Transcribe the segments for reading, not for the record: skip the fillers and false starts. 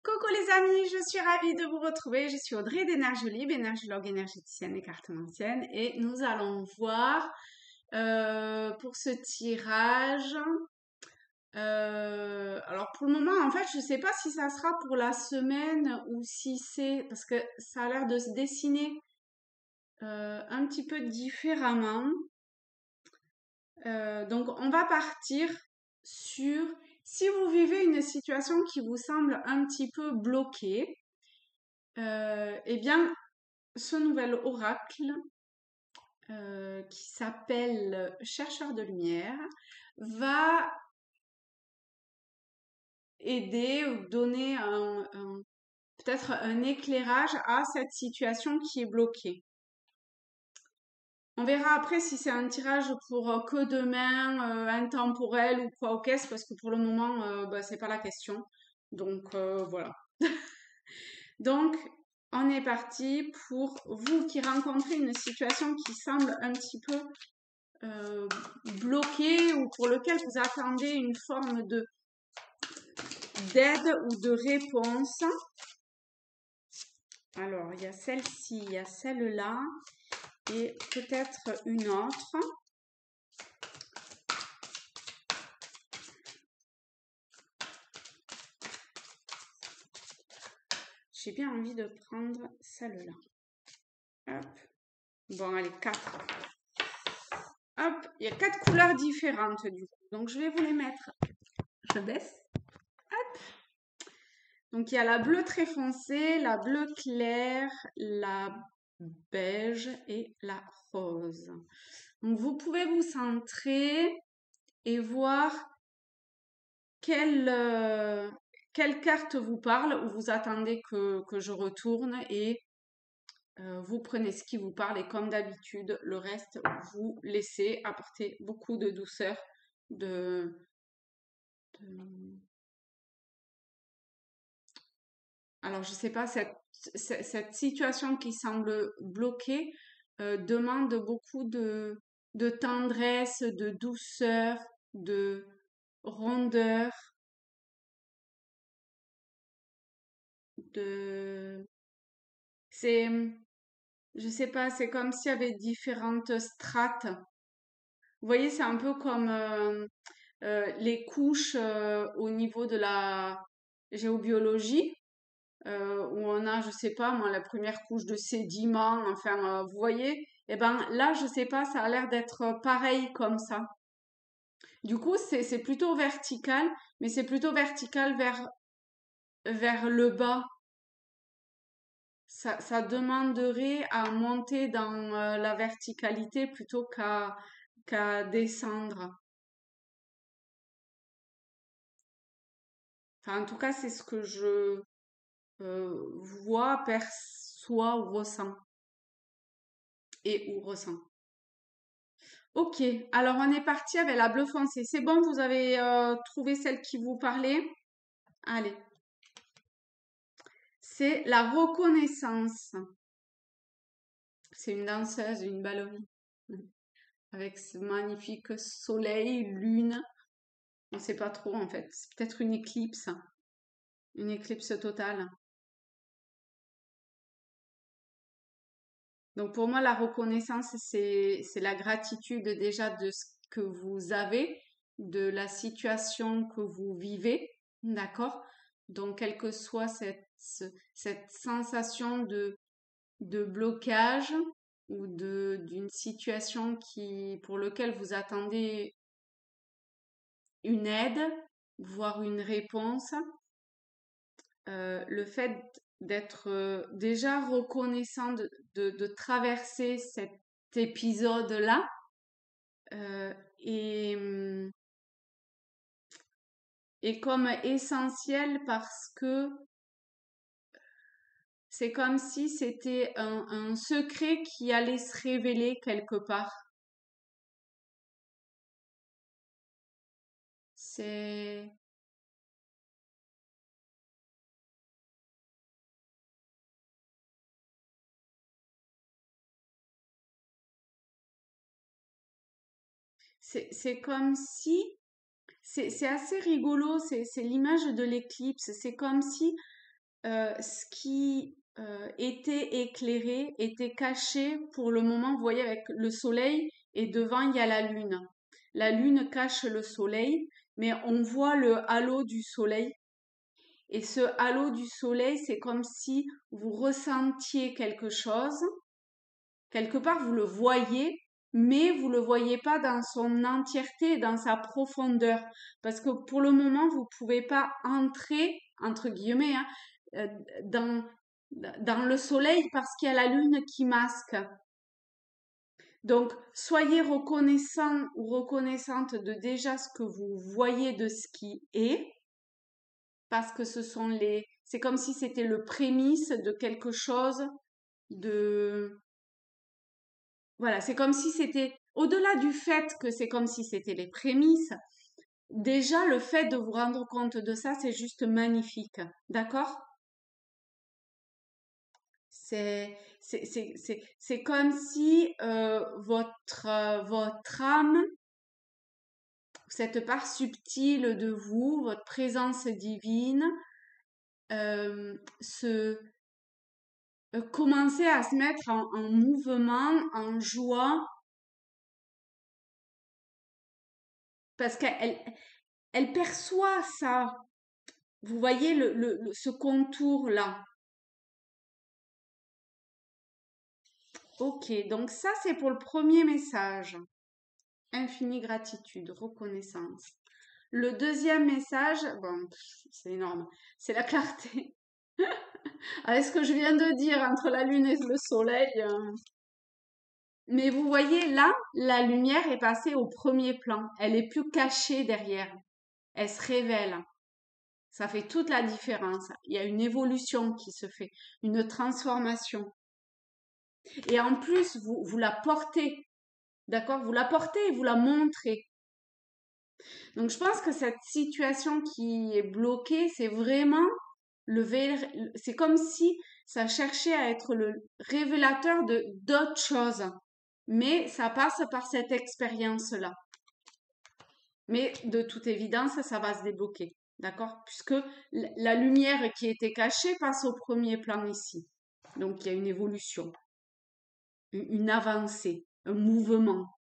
Coucou les amis, je suis ravie de vous retrouver. Je suis Audrey d'Énergie Libre, énergologue énergéticienne et cartomancienne, et nous allons voir pour ce tirage. Alors pour le moment, en fait, je ne sais pas si ça sera pour la semaine ou si c'est parce que ça a l'air de se dessiner un petit peu différemment. Donc on va partir sur si vous vivez une situation qui vous semble un petit peu bloquée. Eh bien, ce nouvel oracle qui s'appelle Chercheur de lumière va aider ou donner peut-être un éclairage à cette situation qui est bloquée. On verra après si c'est un tirage pour que demain, intemporel ou quoi au caisse, parce que pour le moment, c'est pas la question. Donc voilà. Donc, on est parti pour vous qui rencontrez une situation qui semble un petit peu bloquée ou pour lequel vous attendez une forme d'aide ou de réponse. Alors, il y a celle-ci, il y a celle-là et peut-être une autre. J'ai bien envie de prendre celle-là. Hop. Bon, allez, 4. Hop, il y a 4 couleurs différentes du coup. Donc, je vais vous les mettre. Je baisse. Hop. Donc, il y a la bleue très foncée, la bleue claire, la beige et la rose. Donc, vous pouvez vous centrer et voir quelle carte vous parle ou vous attendez que je retourne et vous prenez ce qui vous parle et comme d'habitude, le reste, vous laissez apporter beaucoup de douceur, Alors, je sais pas, cette situation qui semble bloquée demande beaucoup de tendresse, de douceur, de rondeur, de... C'est, je sais pas, c'est comme s'il y avait différentes strates. Vous voyez, c'est un peu comme les couches au niveau de la géobiologie. Où on a, je sais pas moi, la première couche de sédiments, enfin, vous voyez, eh ben là, je sais pas, ça a l'air d'être pareil comme ça. Du coup, c'est plutôt vertical, mais c'est plutôt vertical vers le bas. Ça demanderait à monter dans la verticalité plutôt qu'à descendre. Enfin, en tout cas, c'est ce que je vois, perçois ou ressens. Et ou ressens. Ok, alors on est parti avec la bleu foncé. C'est bon, vous avez trouvé celle qui vous parlait? Allez, c'est la reconnaissance. C'est une danseuse, une ballerine, avec ce magnifique soleil, lune. On ne sait pas trop en fait. C'est peut-être une éclipse totale. Donc pour moi, la reconnaissance, c'est la gratitude déjà de ce que vous avez, de la situation que vous vivez, d'accord? Donc quelle que soit cette sensation de blocage ou d'une situation pour laquelle vous attendez une aide, voire une réponse, le fait d'être déjà reconnaissant de traverser cet épisode-là euh, est, hum, est comme essentiel parce que c'est comme si c'était un secret qui allait se révéler quelque part. C'est c'est comme si c'est assez rigolo, c'est l'image de l'éclipse. C'est comme si ce qui était éclairé était caché pour le moment. Vous voyez, avec le soleil et devant, il y a la lune. La lune cache le soleil, mais on voit le halo du soleil. Et ce halo du soleil, c'est comme si vous ressentiez quelque chose. Quelque part, vous le voyez, mais vous le voyez pas dans son entièreté, dans sa profondeur. Parce que pour le moment, vous pouvez pas entrer, entre guillemets, hein, euh, dans, dans le soleil parce qu'il y a la lune qui masque. Donc, soyez reconnaissant ou reconnaissante de déjà ce que vous voyez de ce qui est, parce que c'est comme si c'était le prémisse de quelque chose de, voilà, c'est comme si c'était, au-delà du fait que c'est comme si c'était les prémices, déjà le fait de vous rendre compte de ça, c'est juste magnifique. D'accord? C'est comme si votre âme, cette part subtile de vous, votre présence divine, se commençait à se mettre en mouvement, en joie, parce elle perçoit ça. Vous voyez ce contour-là. Ok, donc ça c'est pour le premier message. Infinie gratitude, reconnaissance. Le deuxième message, bon, c'est énorme, c'est la clarté. Avec ce que je viens de dire entre la lune et le soleil. Mais vous voyez là, la lumière est passée au premier plan. Elle est plus cachée derrière. Elle se révèle. Ça fait toute la différence. Il y a une évolution qui se fait, une transformation. Et en plus, vous la portez, d'accord? Vous la portez et vous la montrez. Donc, je pense que cette situation qui est bloquée, c'est vraiment c'est comme si ça cherchait à être le révélateur de d'autres choses. Mais ça passe par cette expérience-là. Mais de toute évidence, ça va se débloquer. D'accord? Puisque la lumière qui était cachée passe au premier plan ici. Donc, il y a une évolution, une avancée, un mouvement.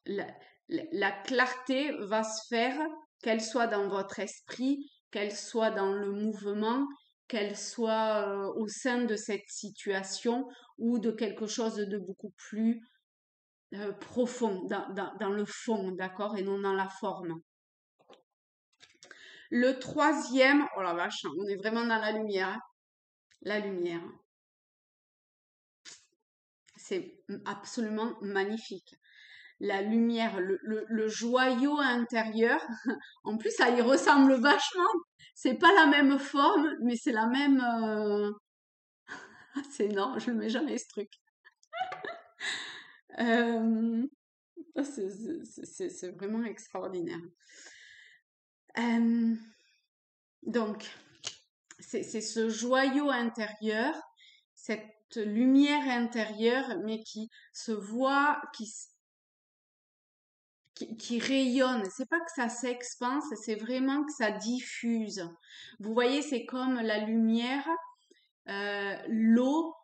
La clarté va se faire, qu'elle soit dans votre esprit, qu'elle soit dans le mouvement, qu'elle soit au sein de cette situation ou de quelque chose de beaucoup plus profond, dans le fond, d'accord, et non dans la forme. Le troisième, oh la vache, on est vraiment dans la lumière. Hein. La lumière. C'est absolument magnifique. La lumière, le joyau intérieur. En plus, ça y ressemble vachement. C'est pas la même forme, mais c'est la même. C'est énorme, je ne mets jamais ce truc. C'est vraiment extraordinaire. Donc, c'est ce joyau intérieur, cette lumière intérieure, mais qui se voit, qui rayonne. C'est pas que ça s'expanse, c'est vraiment que ça diffuse. Vous voyez, c'est comme la lumière, l'eau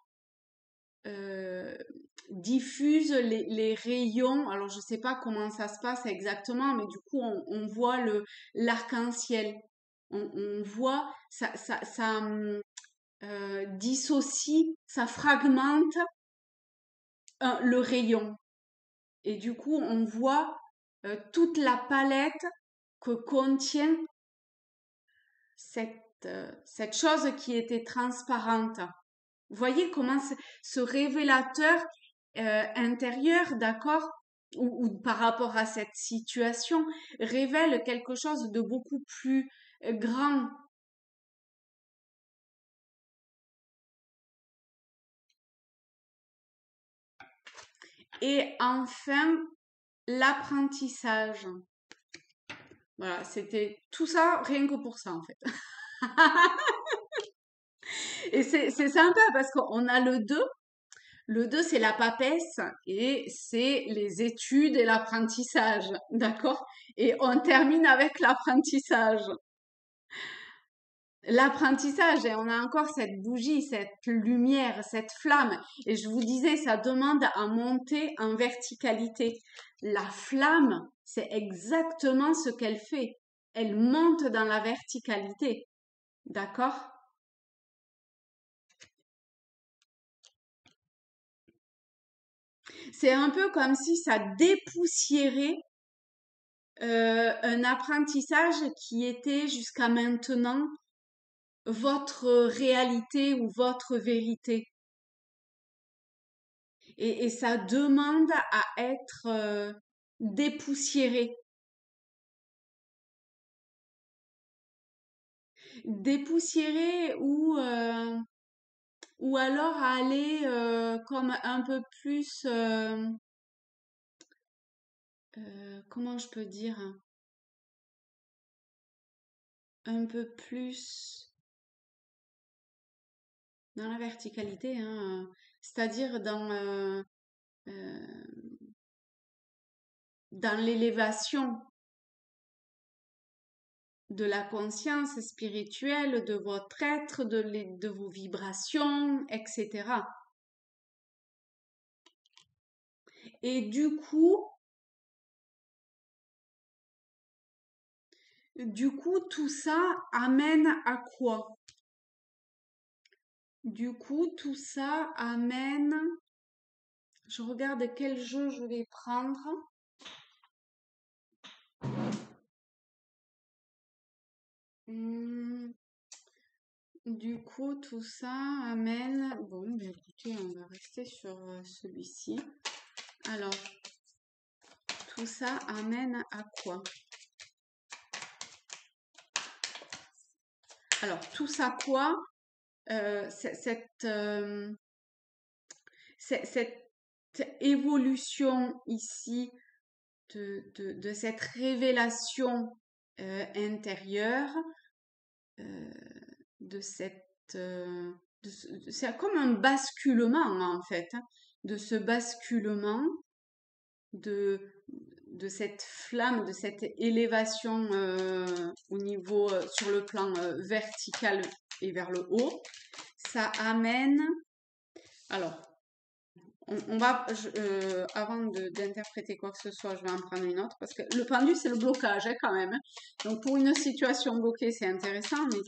diffuse les rayons. Alors, je sais pas comment ça se passe exactement, mais du coup, on voit l'arc-en-ciel. On voit, ça dissocie, ça fragmente le rayon. Et du coup, on voit toute la palette que contient cette chose qui était transparente. Vous voyez comment ce révélateur intérieur, d'accord, ou par rapport à cette situation, révèle quelque chose de beaucoup plus grand. Et enfin, l'apprentissage. Voilà, c'était tout ça rien que pour ça en fait. Et c'est sympa parce qu'on a le 2. Le 2, c'est la papesse et c'est les études et l'apprentissage. D'accord? Et on termine avec l'apprentissage. l'apprentissage, et on a encore cette bougie, cette lumière, cette flamme. Et je vous disais, ça demande à monter en verticalité. La flamme, c'est exactement ce qu'elle fait. Elle monte dans la verticalité. D'accord? C'est un peu comme si ça dépoussiérait un apprentissage qui était jusqu'à maintenant votre réalité ou votre vérité. Et ça demande à être dépoussiéré. Dépoussiéré ou alors à aller comme un peu plus, comment je peux dire, un peu plus dans la verticalité, hein, c'est-à-dire euh, dans l'élévation de la conscience spirituelle, de votre être, de vos vibrations, etc. Et du coup, tout ça amène à quoi? Du coup, tout ça amène... Je regarde quel jeu je vais prendre. Hmm, du coup, tout ça amène... Bon, ben écoutez, on va rester sur celui-ci. Alors, tout ça amène à quoi? Alors, tout ça quoi? Cette évolution ici de cette révélation intérieure, euh, de cette, c'est comme un basculement en fait, hein, de ce basculement, de, de cette flamme, de cette élévation au niveau, sur le plan vertical et vers le haut, ça amène, alors, on va, avant d'interpréter quoi que ce soit, je vais en prendre une autre parce que le pendule, c'est le blocage hein, quand même, hein. Donc, pour une situation bloquée, c'est intéressant, mais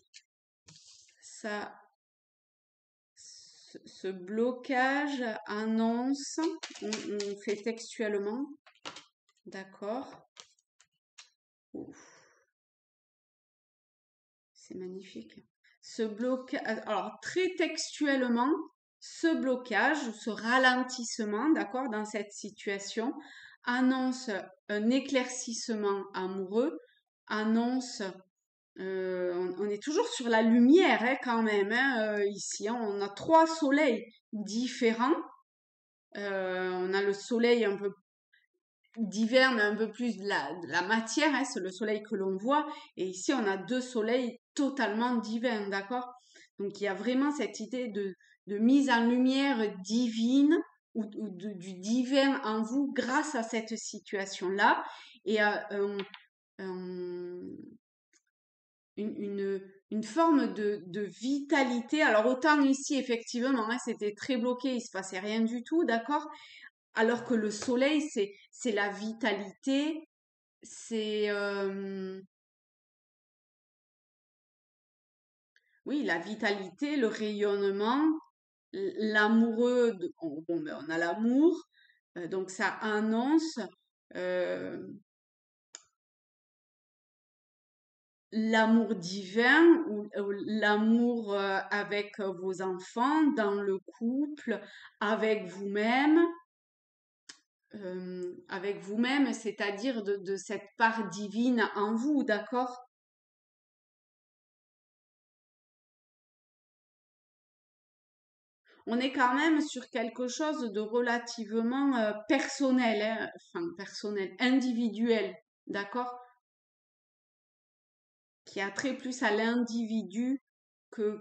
ça, ce blocage annonce, on fait textuellement, d'accord? C'est magnifique. Ce blocage, alors très textuellement, ce blocage, ce ralentissement, d'accord, dans cette situation, annonce un éclaircissement amoureux, annonce, on est toujours sur la lumière hein, quand même, hein, ici, hein. On a trois soleils différents. On a le soleil un peu d'hiverne un peu plus de la matière, hein, c'est le soleil que l'on voit, et ici on a deux soleils totalement divins, d'accord? Donc il y a vraiment cette idée de mise en lumière divine ou du divin en vous grâce à cette situation-là, et à une forme de vitalité. Alors autant ici, effectivement, hein, c'était très bloqué, il se passait rien du tout, d'accord? Alors que le soleil, c'est la vitalité, c'est oui, la vitalité, le rayonnement, l'amoureux. Bon, ben, on a l'amour, donc ça annonce euh, l'amour divin ou l'amour avec vos enfants, dans le couple, avec vous-même. Avec vous-même, c'est-à-dire de cette part divine en vous, d'accord? On est quand même sur quelque chose de relativement personnel, hein, enfin personnel, individuel, d'accord? Qui a trait plus à l'individu que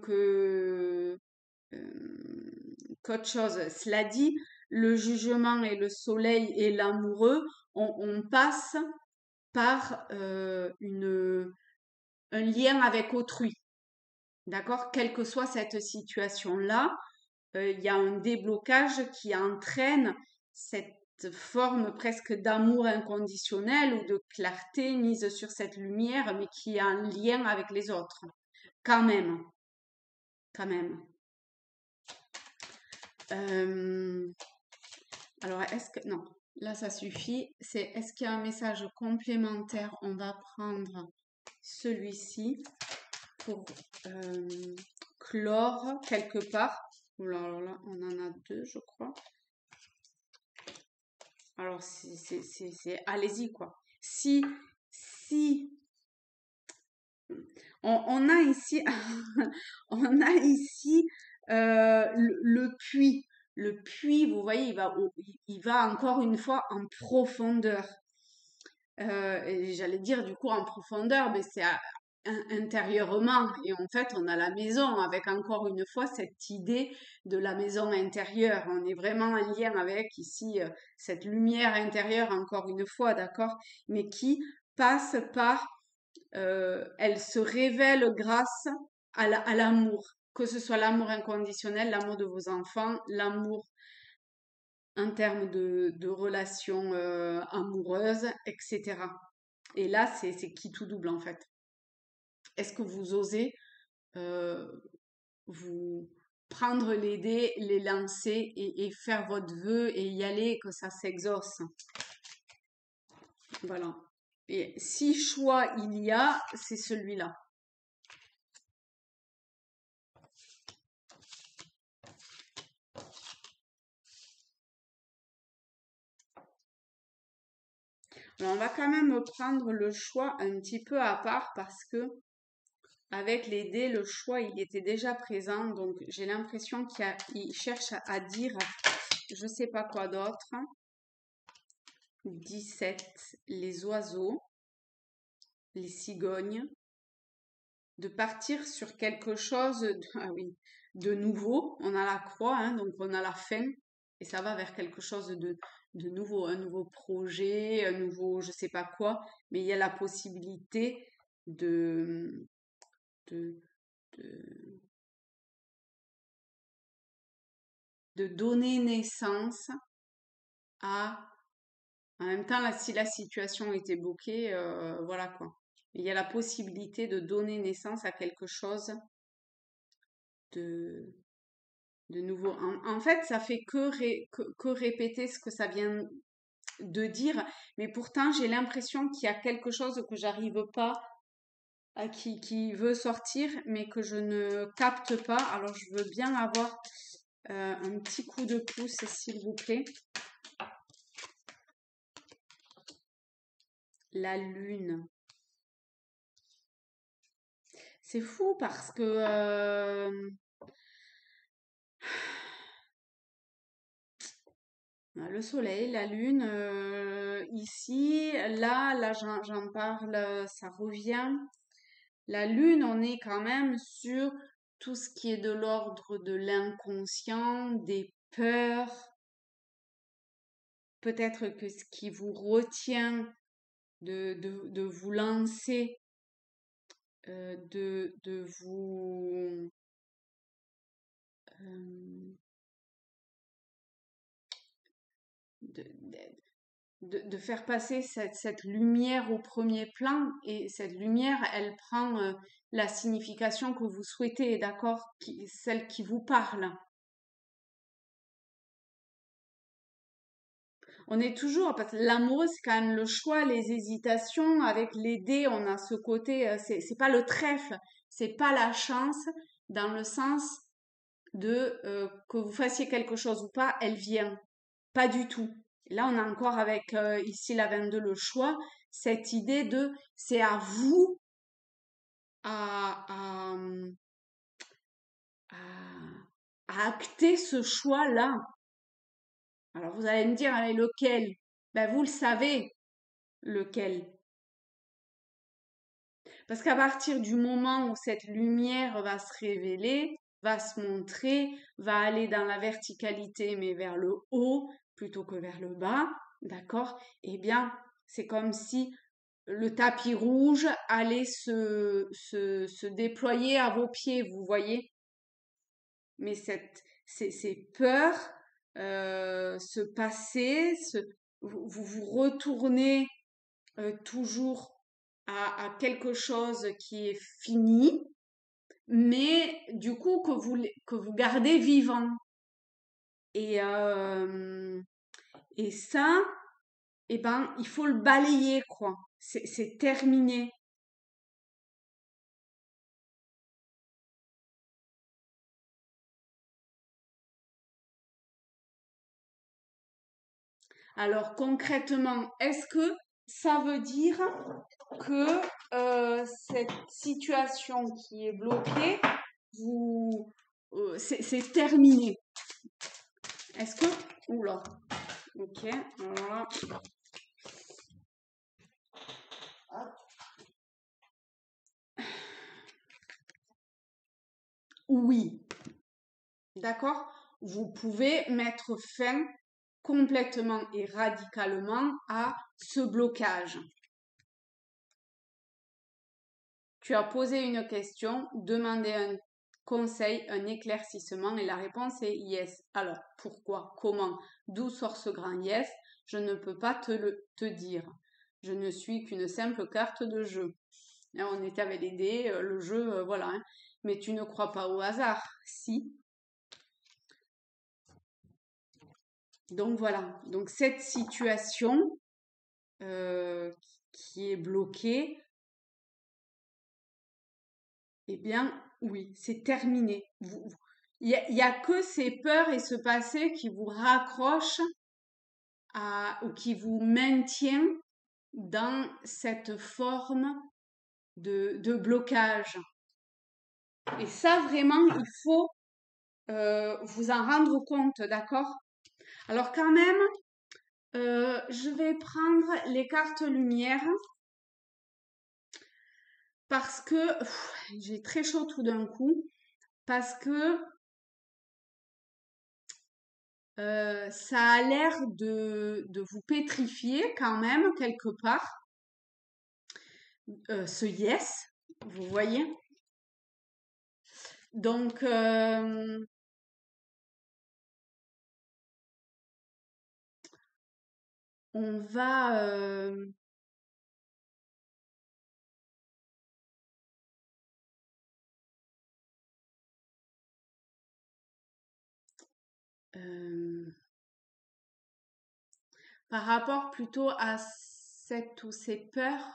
qu'autre chose. Cela dit, le jugement et le soleil et l'amoureux, on passe par un lien avec autrui. D'accord? Quelle que soit cette situation-là, il y a un déblocage qui entraîne cette forme presque d'amour inconditionnel ou de clarté mise sur cette lumière, mais qui a un lien avec les autres. Quand même, quand même. Alors, est-ce que... Non, là, ça suffit. C'est est-ce qu'il y a un message complémentaire? On va prendre celui-ci pour clore quelque part. Oula, alors là, on en a deux, je crois. Alors, allez-y, quoi. Si on a ici, on a ici le puits. Le puits, vous voyez, il va encore une fois en profondeur. Et j'allais dire du coup en profondeur, mais c'est intérieurement. Et en fait, on a la maison avec encore une fois cette idée de la maison intérieure. On est vraiment en lien avec ici cette lumière intérieure, encore une fois, d'accord, mais qui passe par, elle se révèle grâce à l'amour, que ce soit l'amour inconditionnel, l'amour de vos enfants, l'amour en termes de relations amoureuses, etc. Et là, c'est qui tout double en fait. Est-ce que vous osez euh, vous prendre les dés, les lancer et faire votre vœu et y aller, que ça s'exauce? Voilà. Et si choix il y a, c'est celui-là. Alors, on va quand même prendre le choix un petit peu à part parce que avec les dés, le choix, il était déjà présent. Donc, j'ai l'impression qu'il cherche à dire je sais pas quoi d'autre. 17, les oiseaux, les cigognes, de partir sur quelque chose ah oui, de nouveau. On a la croix, hein, donc on a la fin, et ça va vers quelque chose de nouveau, un nouveau projet, un nouveau je sais pas quoi, mais il y a la possibilité de, de, de, de donner naissance à... En même temps, là, si la situation était bloquée, voilà quoi. Il y a la possibilité de donner naissance à quelque chose de, de nouveau. En fait, ça fait que répéter ce que ça vient de dire, mais pourtant, j'ai l'impression qu'il y a quelque chose que j'arrive pas, qui veut sortir, mais que je ne capte pas. Alors, je veux bien avoir un petit coup de pouce, s'il vous plaît. La lune. C'est fou parce que le soleil, la lune, ici, là, j'en parle, ça revient. La lune, on est quand même sur tout ce qui est de l'ordre de l'inconscient, des peurs. Peut-être que ce qui vous retient de vous lancer, de vous... euh, de, de faire passer cette lumière au premier plan, et cette lumière, elle prend la signification que vous souhaitez, d'accord, celle qui vous parle. On est toujours, parce que l'amoureux, c'est quand même le choix, les hésitations. Avec les dés, on a ce côté, c'est pas le trèfle, c'est pas la chance, dans le sens de que vous fassiez quelque chose ou pas, elle vient. Pas du tout. Là, on a encore avec ici la 22 le choix, cette idée de c'est à vous à, à acter ce choix-là. Alors vous allez me dire, allez, lequel? Ben, vous le savez, lequel. Parce qu'à partir du moment où cette lumière va se révéler, va se montrer, va aller dans la verticalité, mais vers le haut plutôt que vers le bas, d'accord? Eh bien, c'est comme si le tapis rouge allait se déployer à vos pieds, vous voyez. Mais ces peurs se passer, vous retournez toujours à quelque chose qui est fini, mais du coup que vous gardez vivant. Et, et ça, eh ben, il faut le balayer, quoi. C'est terminé. Alors concrètement, est-ce que ça veut dire que cette situation qui est bloquée, c'est terminé? Est-ce que... Oula. Ok. Alors là. Oui. D'accord? Vous pouvez mettre fin complètement et radicalement à ce blocage. Tu as posé une question, demandé un conseil, un éclaircissement et la réponse est yes. Alors, pourquoi? Comment? D'où sort ce grand yes? Je ne peux pas te dire. Je ne suis qu'une simple carte de jeu. Là, on était avec les dés, le jeu, voilà. Hein. Mais tu ne crois pas au hasard? Si. Donc voilà. Donc cette situation qui est bloquée, eh bien, oui, c'est terminé. Il y a que ces peurs et ce passé qui vous raccrochent ou qui vous maintient dans cette forme de blocage. Et ça, vraiment, il faut vous en rendre compte, d'accord? Alors quand même, je vais prendre les cartes lumière parce que j'ai très chaud tout d'un coup, parce que ça a l'air de vous pétrifier quand même quelque part, ce yes, vous voyez. Donc, on va... par rapport plutôt à cette ou ces peurs,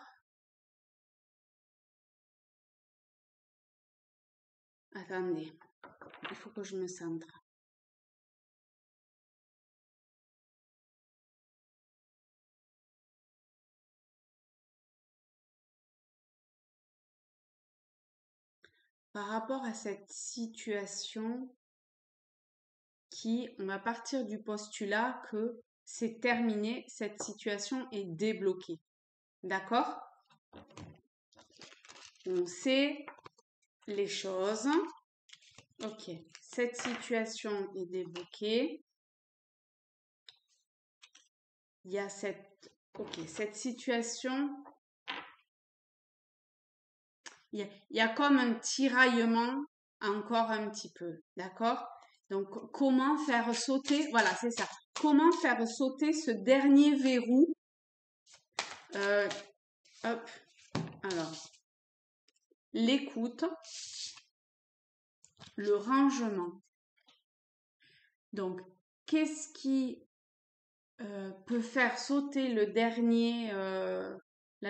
attendez, il faut que je me centre. Par rapport à cette situation on va partir du postulat que c'est terminé, cette situation est débloquée. D'accord? On sait les choses. Ok, cette situation est débloquée. Il y a cette situation. Il y a comme un tiraillement encore un petit peu. D'accord? Donc, comment faire sauter, voilà, c'est ça. Comment faire sauter ce dernier verrou? Hop, alors, l'écoute, le rangement. Donc, qu'est-ce qui peut faire sauter la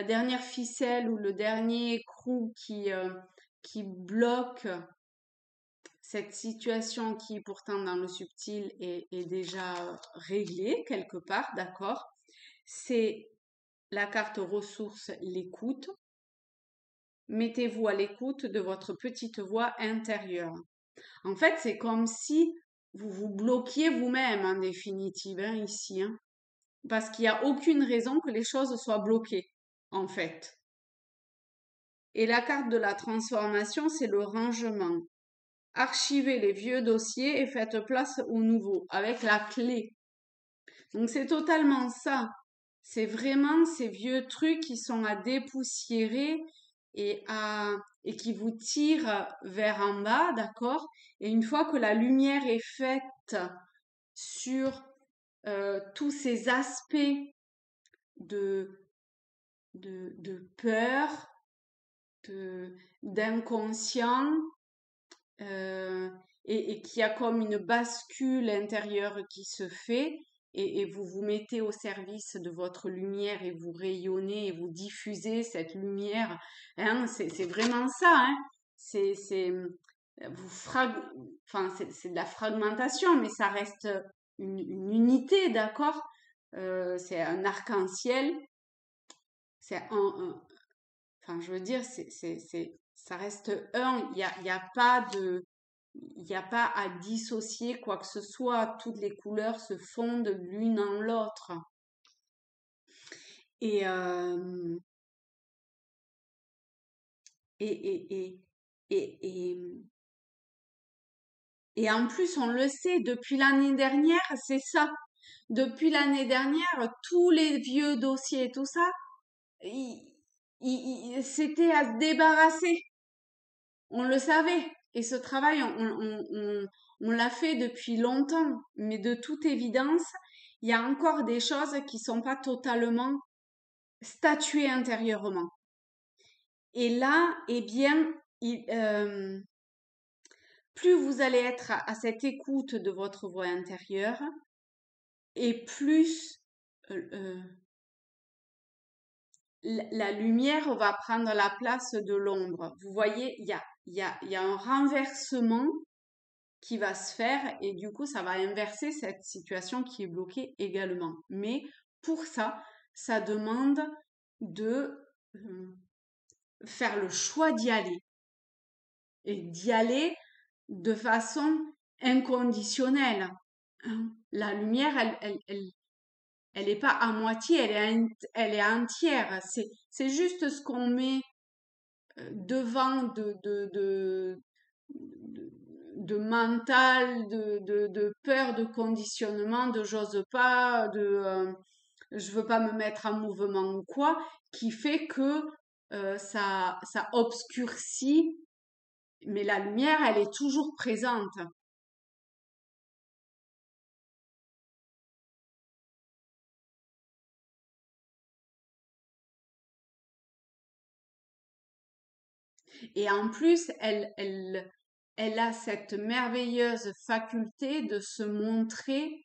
dernière ficelle ou le dernier écrou qui bloque cette situation qui pourtant dans le subtil est déjà réglée quelque part, d'accord? C'est la carte ressource, l'écoute. Mettez-vous à l'écoute de votre petite voix intérieure. En fait, c'est comme si vous vous bloquiez vous-même en définitive, hein, ici. Hein, parce qu'il n'y a aucune raison que les choses soient bloquées, en fait. Et la carte de la transformation, c'est le rangement. Archivez les vieux dossiers et faites place aux nouveaux avec la clé. Donc c'est totalement ça. C'est vraiment ces vieux trucs qui sont à dépoussiérer et qui vous tirent vers en bas, d'accord? Et une fois que la lumière est faite sur tous ces aspects de, de peur, d'inconscient, euh, et qu'il y a comme une bascule intérieure qui se fait, et vous vous mettez au service de votre lumière et vous rayonnez et vous diffusez cette lumière, hein, c'est vraiment ça, hein. Vous enfin, c'est de la fragmentation, mais ça reste une unité, d'accord? C'est un arc-en-ciel, c'est enfin, je veux dire, ça reste un. Il y a pas de, il n'y a pas à dissocier quoi que ce soit. Toutes les couleurs se fondent l'une en l'autre. Et, euh, et, et, et, et, et, et en plus, on le sait, depuis l'année dernière, c'est ça. Depuis l'année dernière, tous les vieux dossiers et tout ça, c'était à se débarrasser. On le savait. Et ce travail, on l'a fait depuis longtemps. Mais de toute évidence, il y a encore des choses qui sont pas totalement statuées intérieurement. Et là, eh bien, plus vous allez être à cette écoute de votre voix intérieure, et plus la lumière va prendre la place de l'ombre. Vous voyez, il y a un renversement qui va se faire et du coup, ça va inverser cette situation qui est bloquée également. Mais pour ça, ça demande de faire le choix d'y aller et d'y aller de façon inconditionnelle. Hein. La lumière, elle est pas à moitié, elle est entière. C'est juste ce qu'on met devant de mental, de peur, de conditionnement, de j'ose pas, je veux pas me mettre en mouvement ou quoi, qui fait que ça obscurcit, mais la lumière, elle est toujours présente. Et en plus, elle a cette merveilleuse faculté de se montrer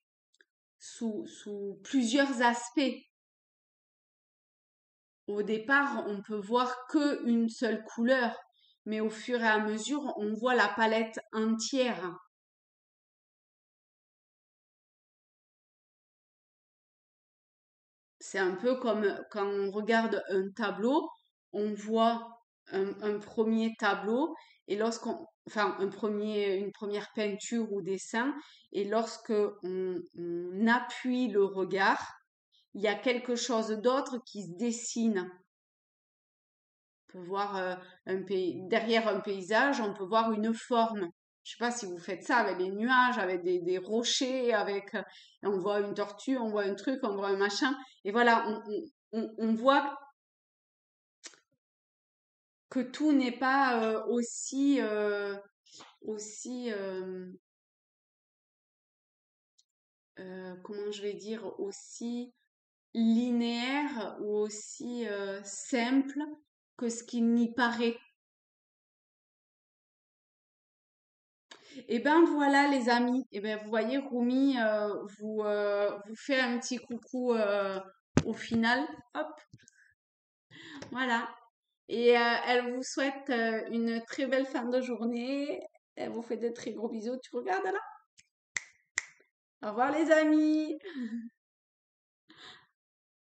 sous plusieurs aspects. Au départ, on peut voir que une seule couleur, mais au fur et à mesure, on voit la palette entière. C'est un peu comme quand on regarde un tableau, on voit un premier tableau et enfin, une première peinture ou dessin, et lorsque on appuie le regard, il y a quelque chose d'autre qui se dessine. On peut voir derrière un paysage, on peut voir une forme. Je sais pas si vous faites ça avec les nuages, avec des rochers, on voit une tortue, on voit un truc, on voit un machin. Et voilà, on voit que tout n'est pas aussi, comment je vais dire, aussi linéaire ou aussi simple que ce qu'il n'y paraît. Et ben voilà les amis, et ben vous voyez Roumi vous fait un petit coucou au final, hop, voilà. Et elle vous souhaite une très belle fin de journée. Elle vous fait de très gros bisous. Tu regardes là? Au revoir les amis.